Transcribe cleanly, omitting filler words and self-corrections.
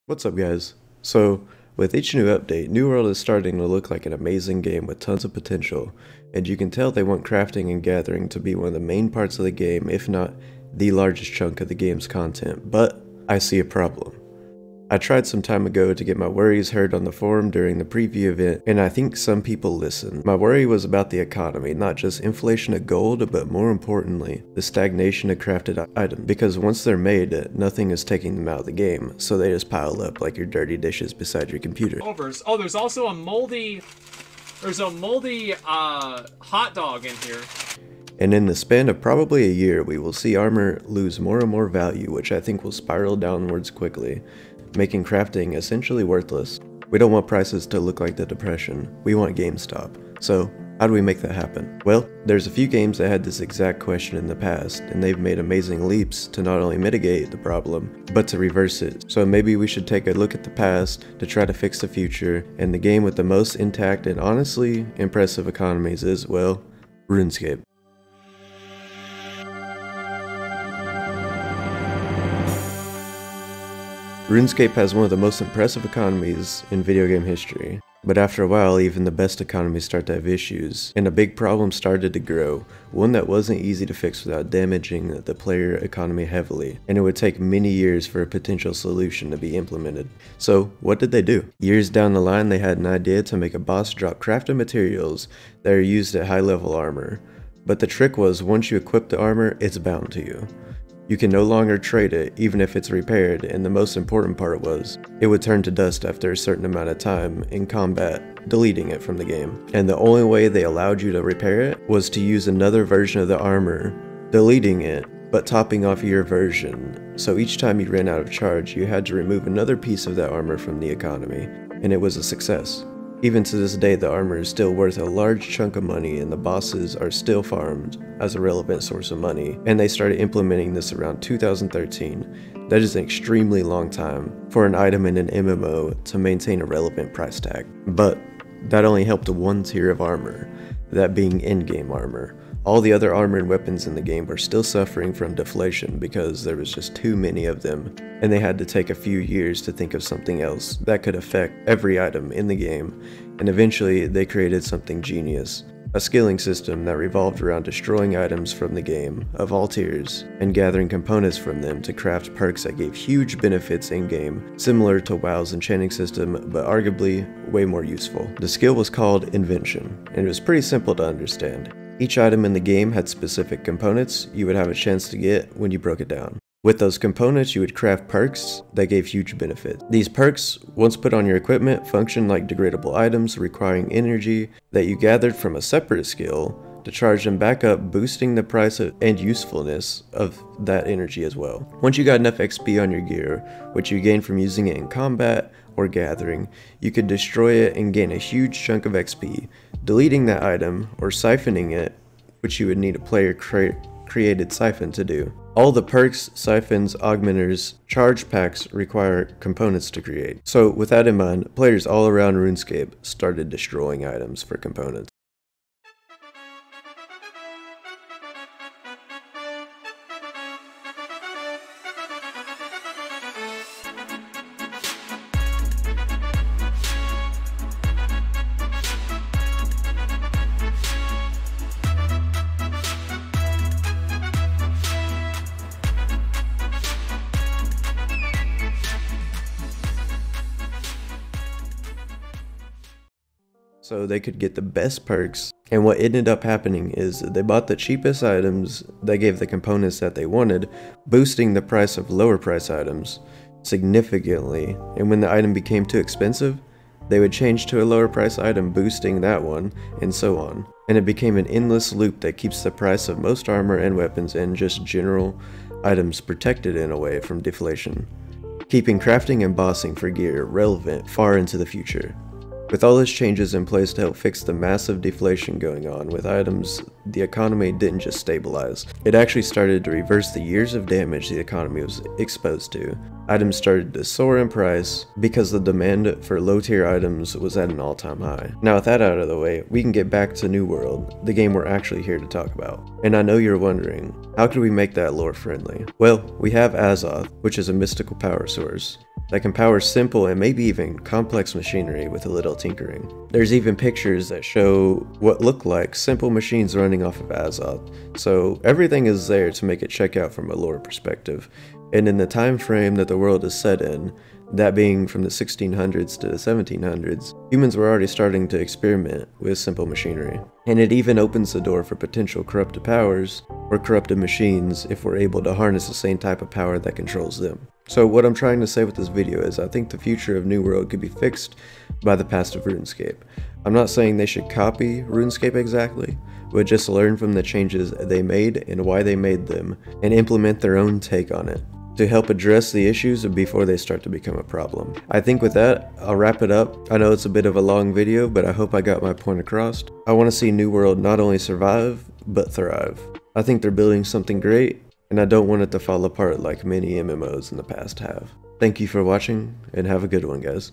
What's up, guys? So, with each new update, New World is starting to look like an amazing game with tons of potential, and you can tell they want crafting and gathering to be one of the main parts of the game, if not the largest chunk of the game's content, but I see a problem. I tried some time ago to get my worries heard on the forum during the preview event, and I think some people listened. My worry was about the economy, not just inflation of gold, but more importantly, the stagnation of crafted items. Because once they're made, nothing is taking them out of the game, so they just pile up like your dirty dishes beside your computer. Oh, there's also a moldy... There's a moldy, hot dog in here. And in the span of probably a year, we will see armor lose more and more value, which I think will spiral downwards quickly, making crafting essentially worthless. We don't want prices to look like the Depression, we want GameStop. So, how do we make that happen? Well, there's a few games that had this exact question in the past, and they've made amazing leaps to not only mitigate the problem, but to reverse it. So maybe we should take a look at the past to try to fix the future, and the game with the most intact and honestly impressive economies is, well, RuneScape. RuneScape has one of the most impressive economies in video game history, but after a while even the best economies start to have issues, and a big problem started to grow, one that wasn't easy to fix without damaging the player economy heavily, and it would take many years for a potential solution to be implemented. So what did they do? Years down the line they had an idea to make a boss drop crafted materials that are used at high level armor, but the trick was once you equip the armor, it's bound to you. You can no longer trade it, even if it's repaired, and the most important part was, it would turn to dust after a certain amount of time in combat, deleting it from the game. And the only way they allowed you to repair it was to use another version of the armor, deleting it, but topping off your version. So each time you ran out of charge, you had to remove another piece of that armor from the economy, and it was a success. Even to this day, the armor is still worth a large chunk of money and the bosses are still farmed as a relevant source of money, and they started implementing this around 2013. That is an extremely long time for an item in an MMO to maintain a relevant price tag. But that only helped one tier of armor, that being in-game armor. All the other armor and weapons in the game were still suffering from deflation because there was just too many of them, and they had to take a few years to think of something else that could affect every item in the game, and eventually they created something genius. A skilling system that revolved around destroying items from the game, of all tiers, and gathering components from them to craft perks that gave huge benefits in-game, similar to WoW's enchanting system, but arguably way more useful. The skill was called Invention, and it was pretty simple to understand. Each item in the game had specific components you would have a chance to get when you broke it down. With those components, you would craft perks that gave huge benefits. These perks, once put on your equipment, function like degradable items requiring energy that you gathered from a separate skill to charge them back up, boosting the price and usefulness of that energy as well. Once you got enough XP on your gear, which you gained from using it in combat or gathering, you could destroy it and gain a huge chunk of XP, deleting that item or siphoning it, which you would need a player created siphon to do. All the perks, siphons, augmenters, charge packs require components to create. So with that in mind, players all around RuneScape started destroying items for components. So they could get the best perks, and what ended up happening is they bought the cheapest items that gave the components that they wanted, boosting the price of lower price items significantly, and when the item became too expensive, they would change to a lower price item, boosting that one, and so on. And it became an endless loop that keeps the price of most armor and weapons and just general items protected in a way from deflation, keeping crafting and bossing for gear relevant far into the future. With all these changes in place to help fix the massive deflation going on with items, the economy didn't just stabilize. It actually started to reverse the years of damage the economy was exposed to. items started to soar in price because the demand for low tier items was at an all-time high. Now with that out of the way, we can get back to New World, the game we're actually here to talk about. And I know you're wondering, how could we make that lore friendly? Well, we have Azoth, which is a mystical power source that can power simple and maybe even complex machinery with a little tinkering. There's even pictures that show what look like simple machines running off of Azoth, so everything is there to make it check out from a lore perspective. And in the time frame that the world is set in, that being from the 1600s to the 1700s, humans were already starting to experiment with simple machinery. And it even opens the door for potential corrupted powers or corrupted machines if we're able to harness the same type of power that controls them. So what I'm trying to say with this video is I think the future of New World could be fixed by the past of Runescape. I'm not saying they should copy Runescape exactly, but just learn from the changes they made and why they made them, and implement their own take on it to help address the issues before they start to become a problem. I think with that, I'll wrap it up. I know it's a bit of a long video, but I hope I got my point across. I want to see New World not only survive, but thrive. I think they're building something great, and I don't want it to fall apart like many MMOs in the past have. Thank you for watching, and have a good one, guys.